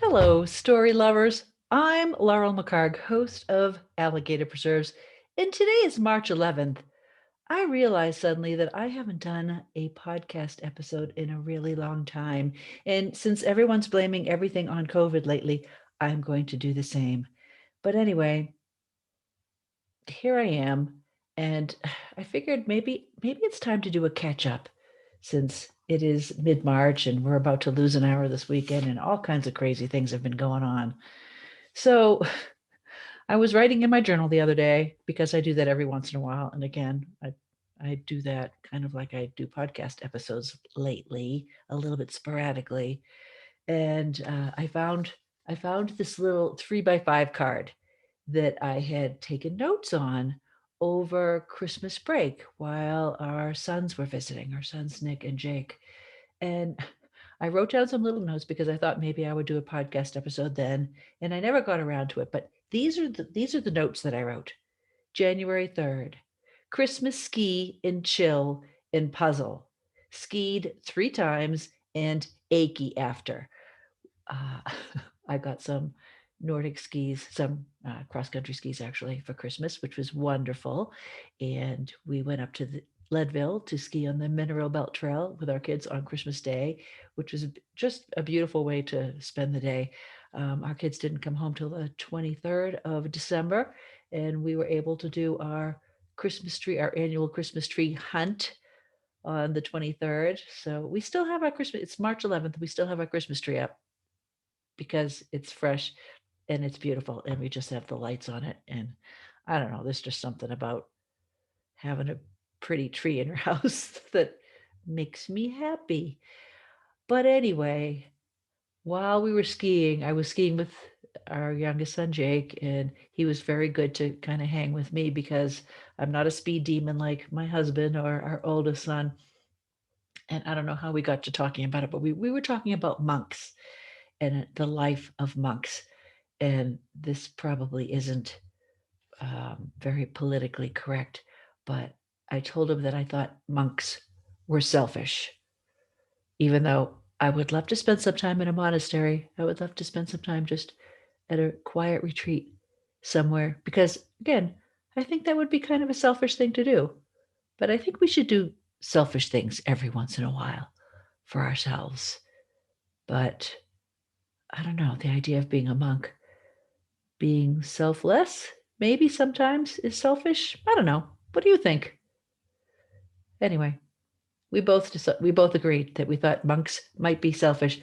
Hello, story lovers. I'm Laurel McHargue, host of Alligator Preserves, and today is March 11th. I realized suddenly that I haven't done a podcast episode in a really long time. And since everyone's blaming everything on COVID lately, I'm going to do the same. But anyway, here I am, and I figured maybe it's time to do a catch up since it is mid-March and we're about to lose an hour this weekend and all kinds of crazy things have been going on. So I was writing in my journal the other day because I do that every once in a while. And again, I do that kind of like I do podcast episodes lately, a little bit sporadically. And I found this little 3x5 card that I had taken notes on over Christmas break while our sons were visiting, our sons Nick and Jake. And I wrote down some little notes because I thought maybe I would do a podcast episode then, and I never got around to it. But these are the notes that I wrote. January 3rd, Christmas ski and chill and puzzle. Skied 3 times and achy after. Uh, I got some Nordic skis, some cross country skis actually for Christmas, which was wonderful. And we went up to the Leadville to ski on the Mineral Belt Trail with our kids on Christmas Day, which was just a beautiful way to spend the day. Our kids didn't come home till the 23rd of December, and we were able to do our Christmas tree, our annual Christmas tree hunt on the 23rd. So we still have our Christmas, it's March 11th. We still have our Christmas tree up because it's fresh and it's beautiful and we just have the lights on it. And I don't know, there's just something about having a pretty tree in your house that makes me happy. But anyway, while we were skiing, I was skiing with our youngest son, Jake, and he was very good to kind of hang with me because I'm not a speed demon like my husband or our oldest son. And I don't know how we got to talking about it, but we were talking about monks and the life of monks. And this probably isn't very politically correct, but I told him that I thought monks were selfish, even though I would love to spend some time in a monastery. I would love to spend some time just at a quiet retreat somewhere, because again, I think that would be kind of a selfish thing to do. But I think we should do selfish things every once in a while for ourselves. But I don't know, the idea of being a monk, being selfless, maybe sometimes is selfish. I don't know. What do you think? Anyway, we both agreed that we thought monks might be selfish,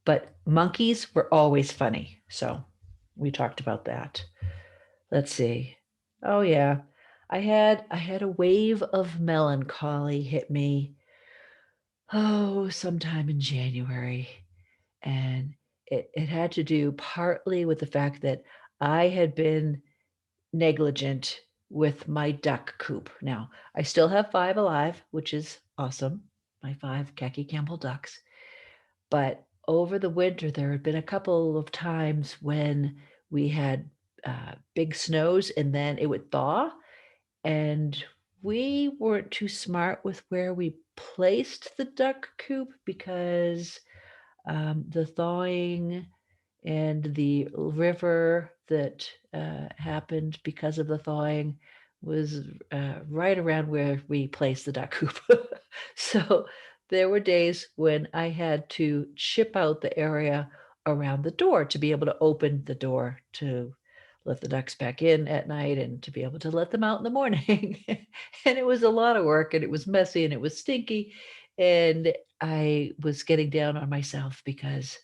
but monkeys were always funny. So we talked about that. Let's see. Oh yeah. I had a wave of melancholy hit me, sometime in January. And it had to do partly with the fact that I had been negligent with my duck coop. Now, I still have 5 alive, which is awesome, my 5 khaki Campbell ducks. But over the winter, there had been a couple of times when we had big snows and then it would thaw. And we weren't too smart with where we placed the duck coop because the thawing and the river that happened because of the thawing was right around where we placed the duck coop. So there were days when I had to chip out the area around the door to be able to open the door to let the ducks back in at night and to be able to let them out in the morning. And it was a lot of work and it was messy and it was stinky. And I was getting down on myself because,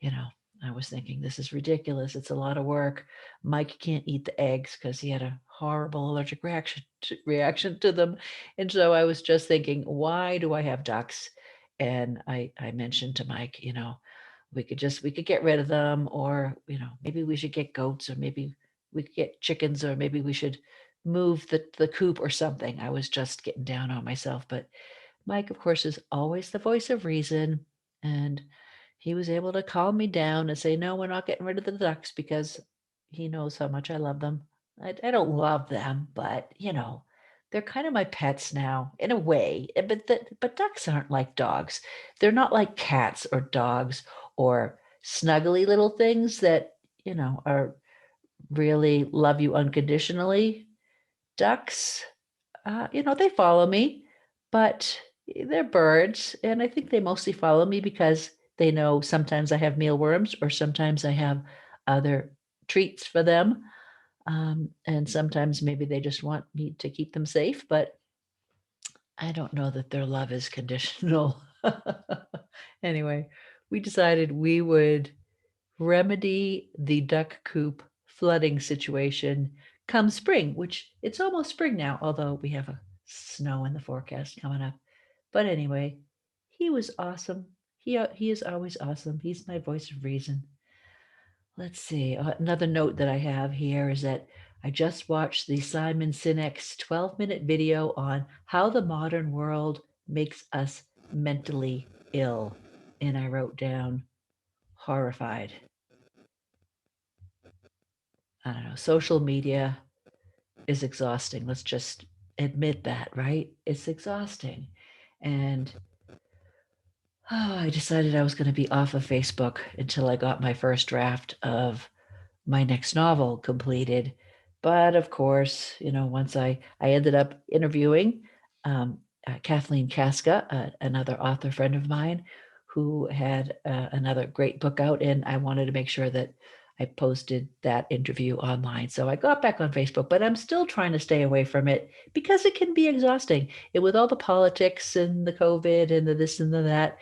you know, I was thinking, this is ridiculous. It's a lot of work. Mike can't eat the eggs because he had a horrible allergic reaction to them. And so I was just thinking, why do I have ducks? And I mentioned to Mike, we could get rid of them, or maybe we should get goats, or maybe we could get chickens, or maybe we should move the coop or something. I was just getting down on myself. But Mike, of course, is always the voice of reason. And he was able to calm me down and say, no, we're not getting rid of the ducks because he knows how much I love them. I don't love them, but they're kind of my pets now in a way. But ducks aren't like dogs. They're not like cats or dogs or snuggly little things that, are really love you unconditionally. Ducks, they follow me, but they're birds. And I think they mostly follow me because they know sometimes I have mealworms or sometimes I have other treats for them. And sometimes maybe they just want me to keep them safe, but I don't know that their love is conditional. Anyway, we decided we would remedy the duck coop flooding situation come spring, which it's almost spring now, although we have a snow in the forecast coming up. But anyway, he was awesome. He is always awesome. He's my voice of reason. Let's see. Another note that I have here is that I just watched the Simon Sinek's 12-minute video on how the modern world makes us mentally ill. And I wrote down horrified. I don't know. Social media is exhausting. Let's just admit that, right? It's exhausting. And I decided I was going to be off of Facebook until I got my first draft of my next novel completed. But of course, once I ended up interviewing Kathleen Casca, another author friend of mine who had another great book out, and I wanted to make sure that I posted that interview online. So I got back on Facebook, but I'm still trying to stay away from it because it can be exhausting. And with all the politics and the COVID and the this and the that,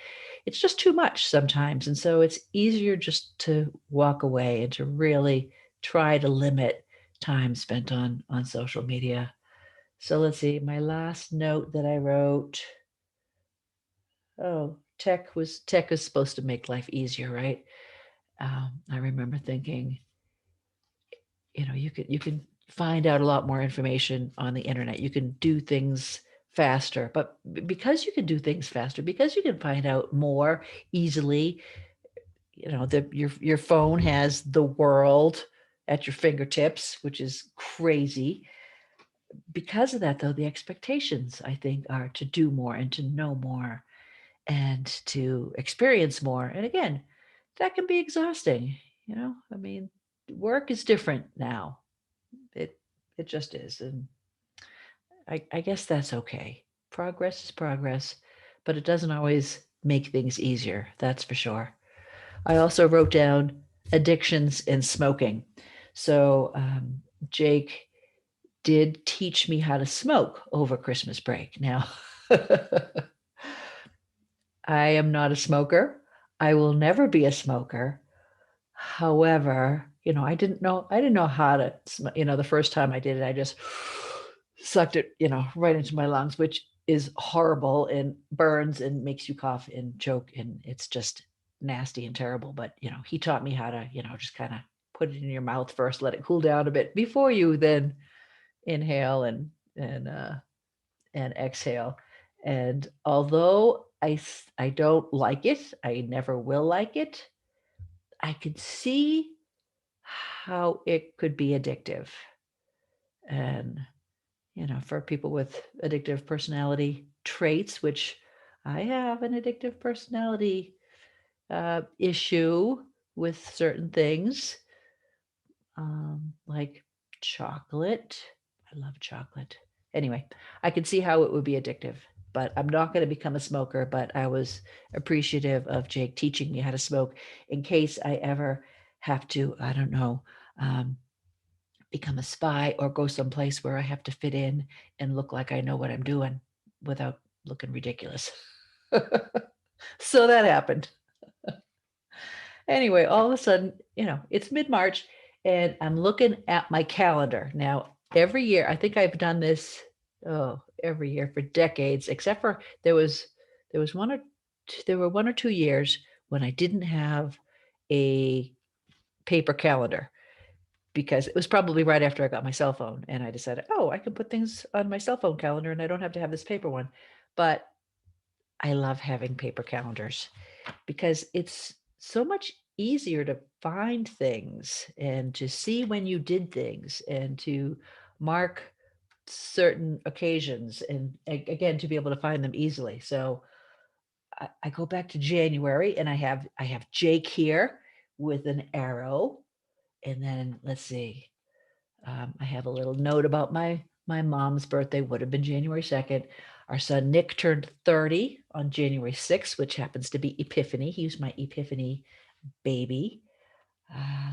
it's just too much sometimes. And so it's easier just to walk away and to really try to limit time spent on social media. So let's see, my last note that I wrote. Oh, tech was supposed to make life easier, right? I remember thinking, you can find out a lot more information on the internet. You can do things faster, but because you can do things faster, because you can find out more easily, your phone has the world at your fingertips, which is crazy. Because of that, though, the expectations, I think, are to do more and to know more and to experience more. And again, that can be exhausting. I mean, work is different now. It just is. And I guess that's okay. Progress is progress, but it doesn't always make things easier. That's for sure. I also wrote down addictions and smoking. So Jake did teach me how to smoke over Christmas break. Now, I am not a smoker. I will never be a smoker. However, I didn't know how to, the first time I did it, I just sucked it, right into my lungs, which is horrible and burns and makes you cough and choke. And it's just nasty and terrible. But, he taught me how to, just kind of put it in your mouth first, let it cool down a bit before you then inhale and exhale. And although I don't like it, I never will like it, I could see how it could be addictive. And, for people with addictive personality traits, which I have an addictive personality issue with certain things, like chocolate. I love chocolate. Anyway, I could see how it would be addictive, but I'm not going to become a smoker. But I was appreciative of Jake teaching me how to smoke in case I ever have to, I don't know, um, become a spy or go someplace where I have to fit in and look like I know what I'm doing without looking ridiculous. So that happened. Anyway, all of a sudden, it's mid-March and I'm looking at my calendar. Now, every year, I think I've done this every year for decades, except for there was there were 1 or 2 years when I didn't have a paper calendar because it was probably right after I got my cell phone and I decided, "Oh, I can put things on my cell phone calendar and I don't have to have this paper one." But I love having paper calendars because it's so much easier to find things and to see when you did things and to mark certain occasions and again to be able to find them easily. So I go back to January and I have Jake here with an arrow. And then let's see, I have a little note about my mom's birthday, would have been January 2nd. Our son Nick turned 30 on January 6th, which happens to be Epiphany. He was my Epiphany baby.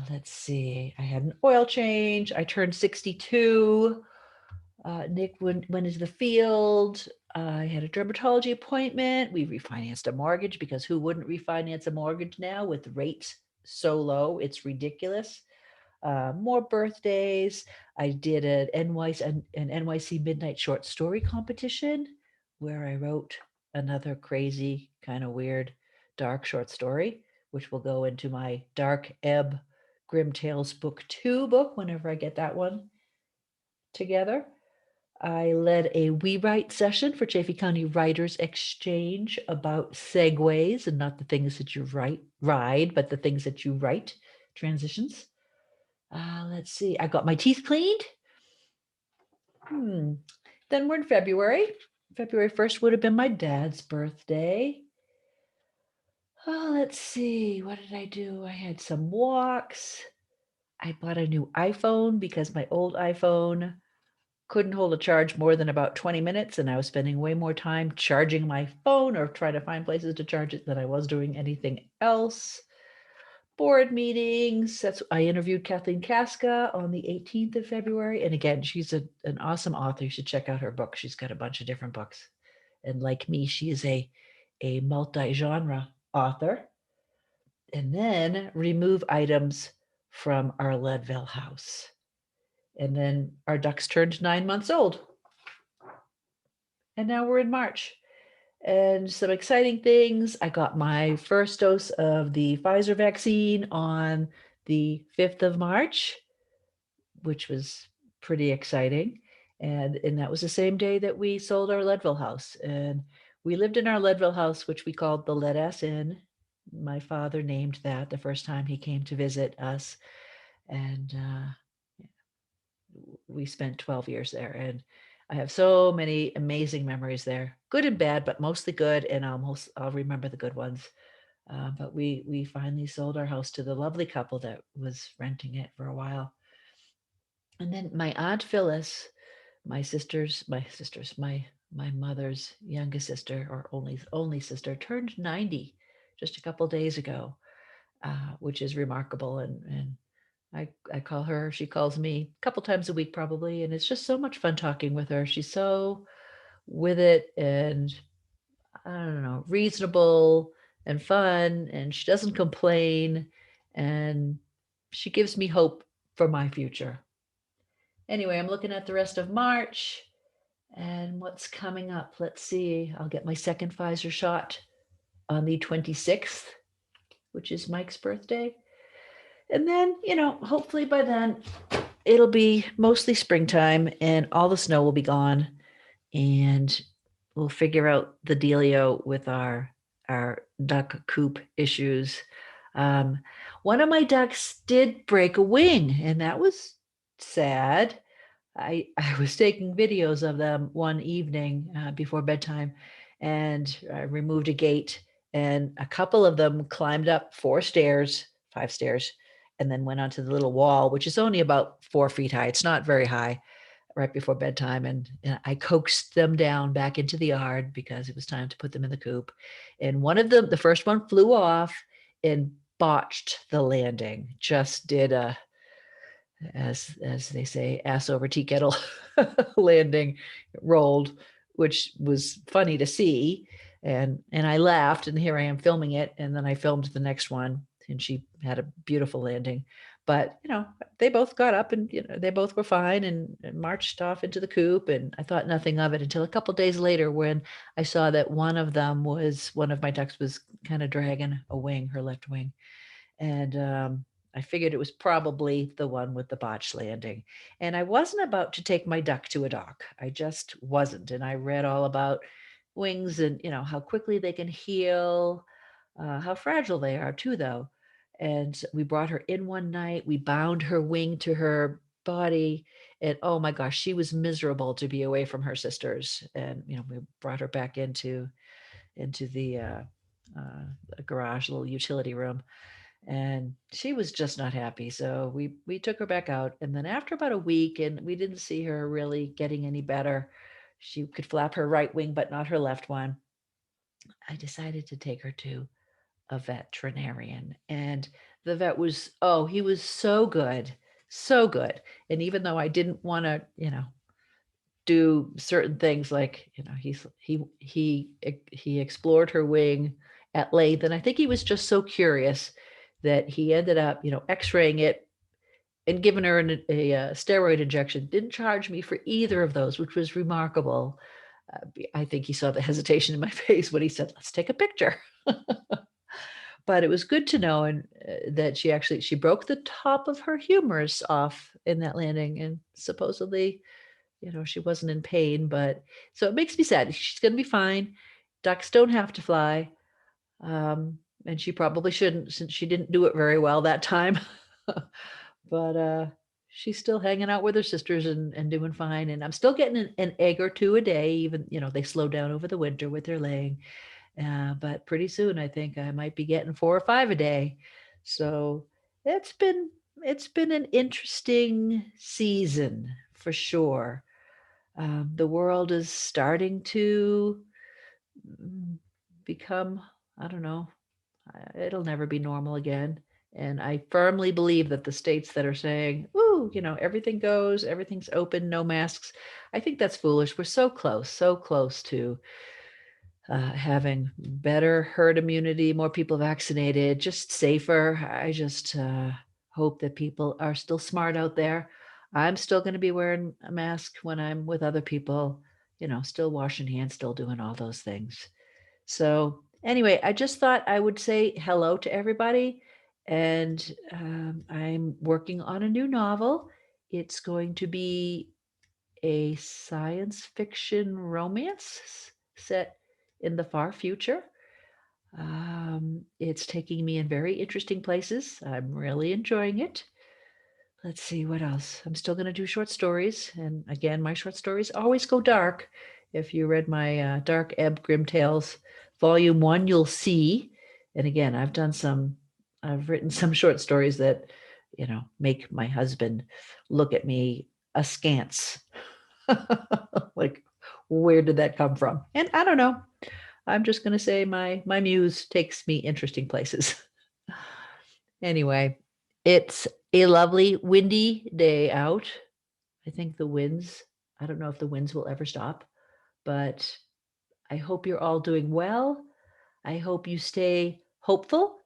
Let's see, I had an oil change. I turned 62. Nick went into the field. I had a dermatology appointment. We refinanced a mortgage because who wouldn't refinance a mortgage now with rates so low? It's ridiculous. More birthdays. I did an NYC Midnight Short Story competition where I wrote another crazy, kind of weird, dark short story, which will go into my Dark Ebb Grim Tales Book 2 book whenever I get that one together. I led a We Write session for Chaffey County Writers Exchange about segues and not the things that you ride, but the things that you write, transitions. Let's see, I got my teeth cleaned. Then we're in February. February 1st would have been my dad's birthday. Oh, let's see, what did I do? I had some walks. I bought a new iPhone because my old iPhone couldn't hold a charge more than about 20 minutes, and I was spending way more time charging my phone or trying to find places to charge it than I was doing anything else. Board meetings. I interviewed Kathleen Casca on the 18th of February. And again, she's an awesome author. You should check out her book. She's got a bunch of different books. And like me, she is a multi-genre author. And then remove items from our Leadville house. And then our ducks turned 9 months old. And now we're in March. And some exciting things. I got my first dose of the Pfizer vaccine on the 5th of March, which was pretty exciting. And that was the same day that we sold our Leadville house. And we lived in our Leadville house, which we called the Lead Ass Inn. My father named that the first time he came to visit us. And we spent 12 years there. And I have so many amazing memories there, good and bad, but mostly good. And I'll remember the good ones. But we finally sold our house to the lovely couple that was renting it for a while. And then my aunt Phyllis, my mother's youngest sister or only sister, turned 90 just a couple days ago, which is remarkable. And I call her, she calls me a couple times a week probably, and it's just so much fun talking with her. She's so with it and I don't know, reasonable and fun, and she doesn't complain, and she gives me hope for my future. Anyway, I'm looking at the rest of March and what's coming up. Let's see. I'll get my second Pfizer shot on the 26th, which is Mike's birthday. And then, hopefully by then it'll be mostly springtime and all the snow will be gone and we'll figure out the dealio with our duck coop issues. One of my ducks did break a wing, and that was sad. I was taking videos of them one evening before bedtime, and I removed a gate, and a couple of them climbed up 5 stairs, and then went onto the little wall, which is only about 4 feet high. It's not very high right before bedtime. And I coaxed them down back into the yard because it was time to put them in the coop. And one of them, the first one flew off and botched the landing, just did as they say, ass over tea kettle landing, rolled, which was funny to see. And I laughed, and here I am filming it. And then I filmed the next one, and she had a beautiful landing. But they both got up, and they both were fine, and marched off into the coop. And I thought nothing of it until a couple days later, when I saw that one of my ducks was kind of dragging a wing, her left wing, and I figured it was probably the one with the botched landing. And I wasn't about to take my duck to a doc. I just wasn't. And I read all about wings and how quickly they can heal, how fragile they are too, though. And we brought her in one night. We bound her wing to her body, and oh my gosh, she was miserable to be away from her sisters. And we brought her back into the garage, little utility room, and she was just not happy. So we took her back out, and then after about a week, and we didn't see her really getting any better. She could flap her right wing, but not her left one. I decided to take her to a veterinarian, and the vet was, oh, he was so good, so good. And even though I didn't want to, do certain things, like, he explored her wing at length, and I think he was just so curious that he ended up, x-raying it and giving her a steroid injection. Didn't charge me for either of those, which was remarkable. I think he saw the hesitation in my face when he said, "Let's take a picture." But it was good to know, and that she broke the top of her humerus off in that landing, and supposedly, she wasn't in pain. But so it makes me sad. She's going to be fine. Ducks don't have to fly, and she probably shouldn't, since she didn't do it very well that time. But she's still hanging out with her sisters, and doing fine. And I'm still getting an egg or two a day, even, they slow down over the winter with their laying. But pretty soon, I think I might be getting 4 or 5 a day. So it's been it's been an interesting season for sure. The world is starting to mm, become, I don't know, it'll never be normal again. And I firmly believe that the states that are saying, "Ooh, everything goes, everything's open, no masks," I think that's foolish. We're so close to having better herd immunity, more people vaccinated, just safer. I just hope that people are still smart out there. I'm still going to be wearing a mask when I'm with other people, still washing hands, still doing all those things. So, anyway, I just thought I would say hello to everybody. And I'm working on a new novel. It's going to be a science fiction romance set in the far future. It's taking me in very interesting places. I'm really enjoying it. Let's see what else. I'm still going to do short stories. And again, my short stories always go dark. If you read my Dark Ebb Grim Tales Volume 1, you'll see. And again, I've written some short stories that, make my husband look at me askance. Like, where did that come from? And I don't know. I'm just going to say my muse takes me interesting places. Anyway, it's a lovely windy day out. I think the winds, I don't know if the winds will ever stop, but I hope you're all doing well. I hope you stay hopeful,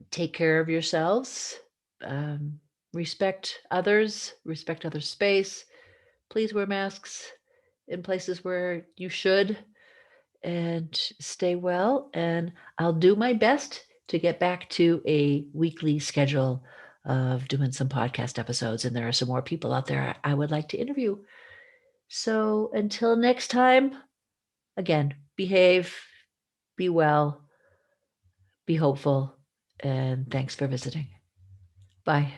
take care of yourselves, um, respect others' space. Please wear masks in places where you should, and stay well. And I'll do my best to get back to a weekly schedule of doing some podcast episodes. And there are some more people out there I would like to interview. So until next time, again, behave, be well, be hopeful, and thanks for visiting. Bye.